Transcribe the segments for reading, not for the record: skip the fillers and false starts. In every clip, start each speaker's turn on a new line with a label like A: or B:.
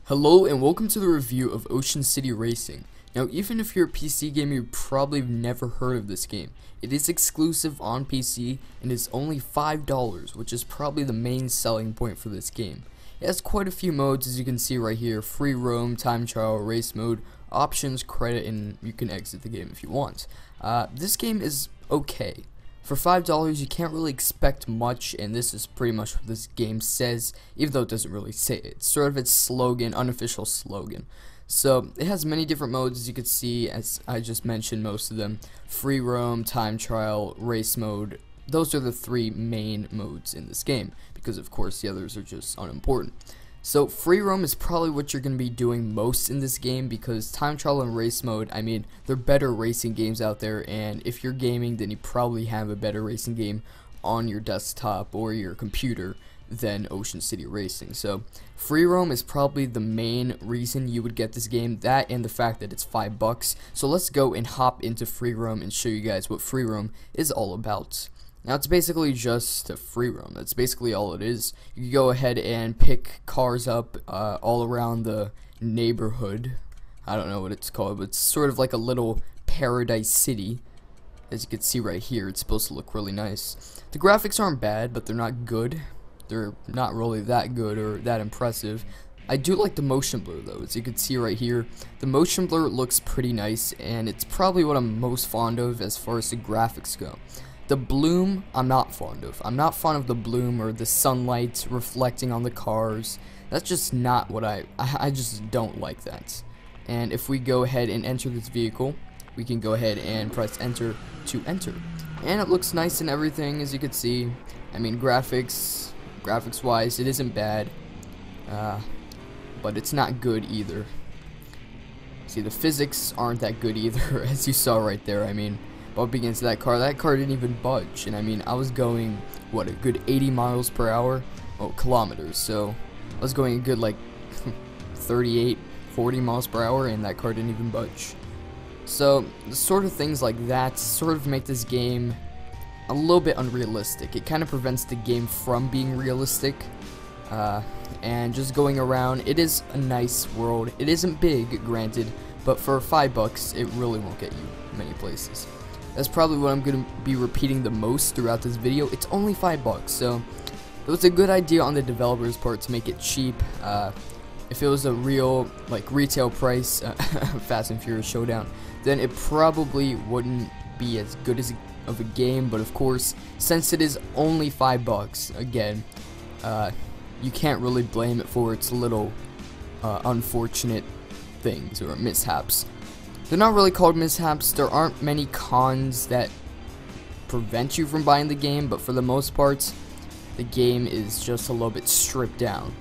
A: Hello and welcome to the review of Ocean City Racing. Now, even if you're a PC gamer, you probably have never heard of this game. It is exclusive on PC and is only $5, which is probably the main selling point for this game. It has quite a few modes, as you can see right here: free roam, time trial, race mode, options, credit, and you can exit the game if you want. This game is okay. For $5, you can't really expect much, and this is pretty much what this game says, even though it doesn't really say it. It's sort of its slogan, unofficial slogan. So, it has many different modes, as you can see, as I just mentioned most of them. Free roam, time trial, race mode. Those are the three main modes in this game, because of course the others are just unimportant. So free roam is probably what you're going to be doing most in this game, because time trial and race mode, I mean, they're better racing games out there, and if you're gaming, then you probably have a better racing game on your desktop or your computer than Ocean City Racing. So free roam is probably the main reason you would get this game, that and the fact that it's $5. So let's go and hop into free roam and show you guys what free roam is all about. Now, it's basically just a free roam. That's basically all it is. You can go ahead and pick cars up all around the neighborhood. I don't know what it's called, but it's sort of like a little paradise city. As you can see right here, it's supposed to look really nice. The graphics aren't bad, but they're not good. They're not really that good or that impressive. I do like the motion blur, though. As you can see right here, the motion blur looks pretty nice, and it's probably what I'm most fond of as far as the graphics go. The bloom, I'm not fond of. I'm not fond of the bloom or the sunlight reflecting on the cars. That's just not what I just don't like that. And if we go ahead and enter this vehicle, we can go ahead and press enter to enter. And it looks nice and everything, as you can see. I mean, graphics wise, it isn't bad. But it's not good either. See, the physics aren't that good either, as you saw right there. I mean, up against that car didn't even budge, and I mean, I was going, what, a good 80 miles per hour? Oh, kilometers, so I was going a good, like, 38, 40 miles per hour, and that car didn't even budge. So, the sort of things like that sort of make this game a little bit unrealistic. It kind of prevents the game from being realistic, and just going around. It is a nice world. It isn't big, granted, but for $5, it really won't get you many places. That's probably what I'm going to be repeating the most throughout this video. It's only $5, so it was a good idea on the developer's part to make it cheap. If it was a real, like, retail price, Fast and Furious Showdown, then it probably wouldn't be as good of a game. But of course, since it is only $5, again, you can't really blame it for its little unfortunate things or mishaps. They're not really called mishaps. There aren't many cons that prevent you from buying the game, but for the most part, the game is just a little bit stripped down.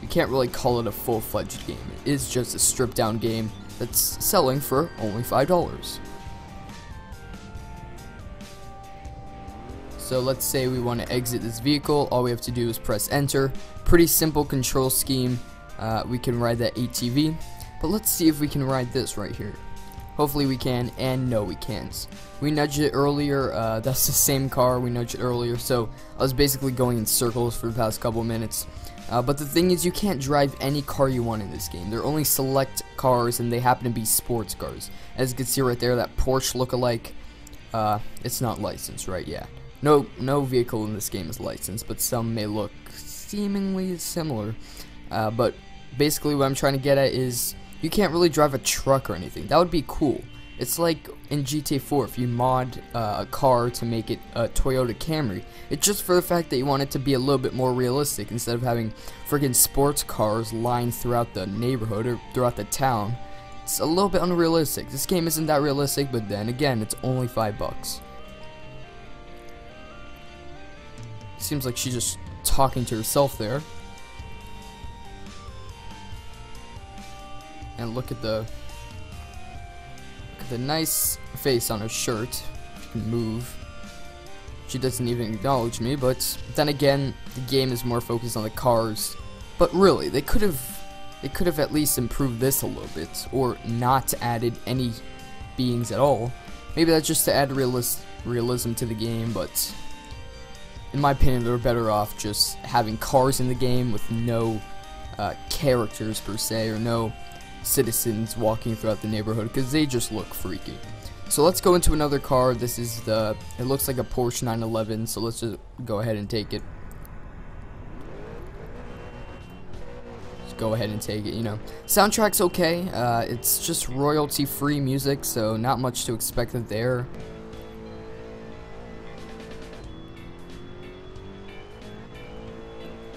A: You can't really call it a full-fledged game. It is just a stripped down game that's selling for only $5. So let's say we want to exit this vehicle. All we have to do is press enter. Pretty simple control scheme. We can ride that ATV, but let's see if we can ride this right here. Hopefully we can, and no, we can't. We nudged it earlier. That's the same car we nudged it earlier, so I was basically going in circles for the past couple minutes. But the thing is, you can't drive any car you want in this game. There are only select cars, and they happen to be sports cars. As you can see right there, that Porsche look-alike, it's not licensed, right? Yeah. No vehicle in this game is licensed, but some may look seemingly similar. But basically what I'm trying to get at is, you can't really drive a truck or anything. That would be cool. It's like in GTA 4, if you mod a car to make it a Toyota Camry. It's just for the fact that you want it to be a little bit more realistic, instead of having friggin' sports cars lined throughout the neighborhood or throughout the town. It's a little bit unrealistic. This game isn't that realistic, but then again, it's only $5. Seems like she's just talking to herself there. And look at the nice face on her shirt. She can move. She doesn't even acknowledge me, but then again, the game is more focused on the cars. But really, they could have at least improved this a little bit, or not added any beings at all. Maybe that's just to add realism to the game, but in my opinion, they're better off just having cars in the game with no characters per se, or no citizens walking throughout the neighborhood, because they just look freaky. So let's go into another car. This is it looks like a Porsche 911, so let's just go ahead and take it. Just go ahead and take it, you know. Soundtrack's okay. It's just royalty-free music, so not much to expect there.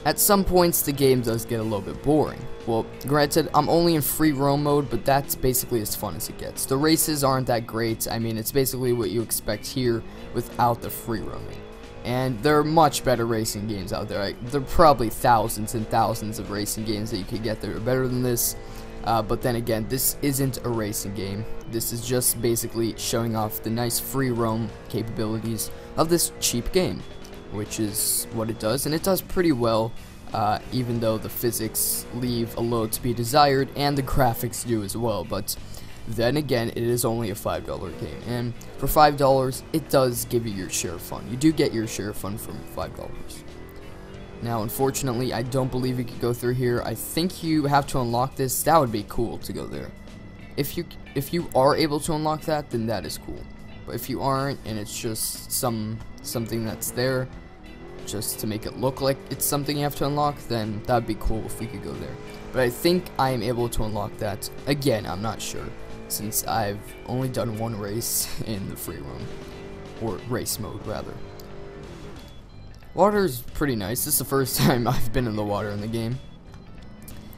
A: At some points, the game does get a little bit boring. Well, granted, I'm only in free roam mode, but that's basically as fun as it gets. The races aren't that great. I mean, it's basically what you expect here without the free roaming. And there are much better racing games out there. There are probably thousands and thousands of racing games that you could get that are better than this. But then again, this isn't a racing game. This is just basically showing off the nice free roam capabilities of this cheap game, which is what it does, and it does pretty well, even though the physics leave a little to be desired, and the graphics do as well. But then again, it is only a $5 game, and for $5, it does give you your share of fun. You do get your share of fun from $5. Now, unfortunately, I don't believe you could go through here. I think you have to unlock this. That would be cool to go there. If you are able to unlock that, then that is cool. But if you aren't, and it's just something that's there just to make it look like it's something you have to unlock, then that'd be cool if we could go there. But I think I am able to unlock that. Again, I'm not sure, since I've only done one race in the free roam, or race mode rather. Water's pretty nice. This is the first time I've been in the water in the game.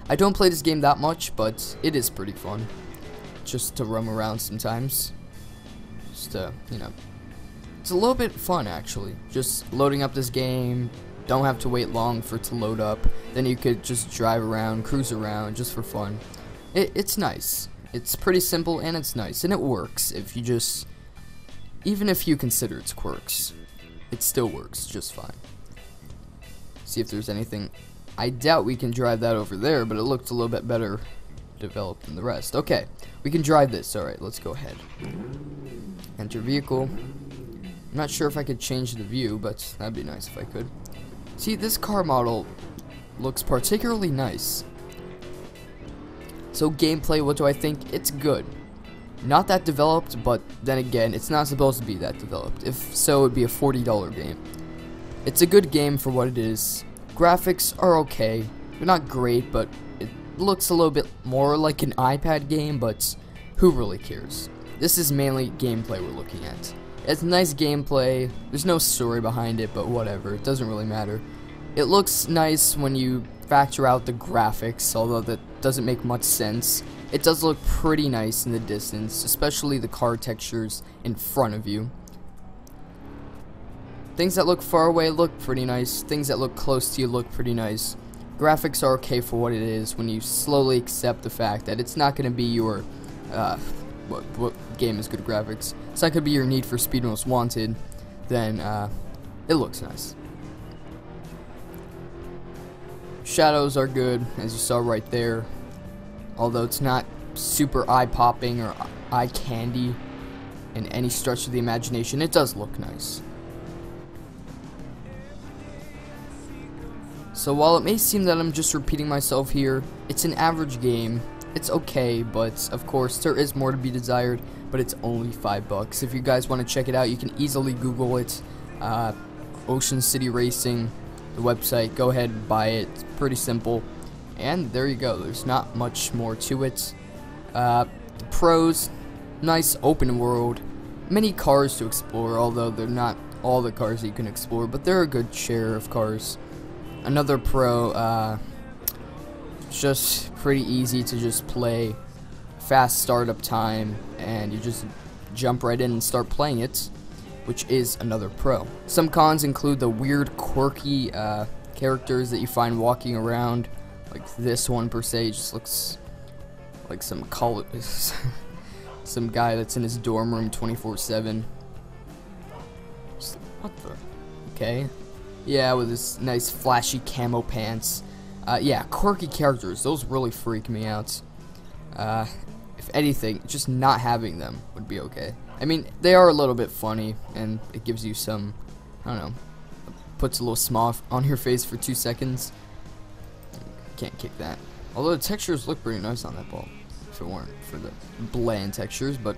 A: I don't play this game that much, but it is pretty fun just to roam around sometimes. Just to, you know, it's a little bit fun actually. Just loading up this game, don't have to wait long for it to load up. Then you could just drive around, cruise around just for fun. It's nice. It's pretty simple and it's nice, and it works if you just, even if you consider its quirks, it still works just fine. See if there's anything. I doubt we can drive that over there, but it looked a little bit better developed than the rest. Okay, we can drive this. Alright, let's go ahead. Enter vehicle. I'm not sure if I could change the view, but that'd be nice if I could. See, this car model looks particularly nice. So gameplay, what do I think? It's good. Not that developed, but then again, it's not supposed to be that developed. If so, it'd be a $40 game. It's a good game for what it is. Graphics are okay. They're not great, but it looks a little bit more like an iPad game, but who really cares? This is mainly gameplay we're looking at. It's nice gameplay. There's no story behind it, but whatever. It doesn't really matter. It looks nice when you factor out the graphics, although that doesn't make much sense. It does look pretty nice in the distance, especially the car textures in front of you. Things that look far away look pretty nice. Things that look close to you look pretty nice. Graphics are okay for what it is when you slowly accept the fact that it's not going to be your, what game is good graphics? It's not going to be your Need for Speed Most Wanted, then it looks nice. Shadows are good, as you saw right there. Although it's not super eye-popping or eye-candy in any stretch of the imagination, it does look nice. So while it may seem that I'm just repeating myself here, it's an average game. It's okay, but of course there is more to be desired, but it's only $5. If you guys want to check it out, you can easily Google it. Ocean City Racing, the website, go ahead and buy it. It's pretty simple. And there you go, there's not much more to it. The pros, nice open world, many cars to explore, although they're not all the cars that you can explore, but they're a good share of cars. Another pro, just pretty easy to just play, fast startup time, and you just jump right in and start playing it, which is another pro. Some cons include the weird, quirky characters that you find walking around. Like this one per se just looks like some some guy that's in his dorm room 24/7. What the? Okay. Yeah, with his nice flashy camo pants. Yeah, quirky characters. Those really freak me out. If anything, just not having them would be okay. I mean, they are a little bit funny, and it gives you some, I don't know, puts a little smile on your face for 2 seconds. can't kick that. Although the textures look pretty nice on that ball, if it weren't for the bland textures. But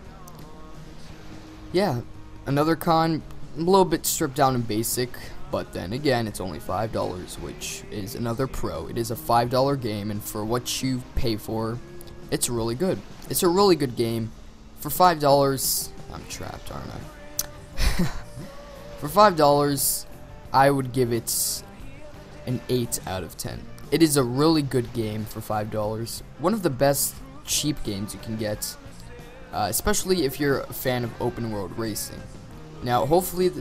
A: yeah, another con, a little bit stripped down and basic, but then again, it's only $5, which is another pro. It is a $5 game, and for what you pay for, it's really good. It's a really good game. For $5, I'm trapped, aren't I? For $5, I would give it an 8 out of 10. It is a really good game for $5. One of the best cheap games you can get, especially if you're a fan of open world racing. Now, hopefully,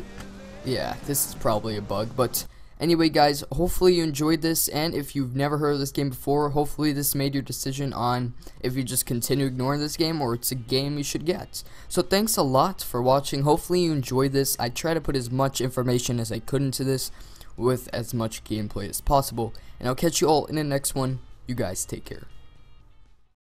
A: yeah, this is probably a bug, but anyway, guys, hopefully you enjoyed this, and if you've never heard of this game before, hopefully this made your decision on if you just continue ignoring this game or it's a game you should get. So thanks a lot for watching. Hopefully you enjoyed this. I try to put as much information as I could into this with as much gameplay as possible, and I'll catch you all in the next one. You guys take care.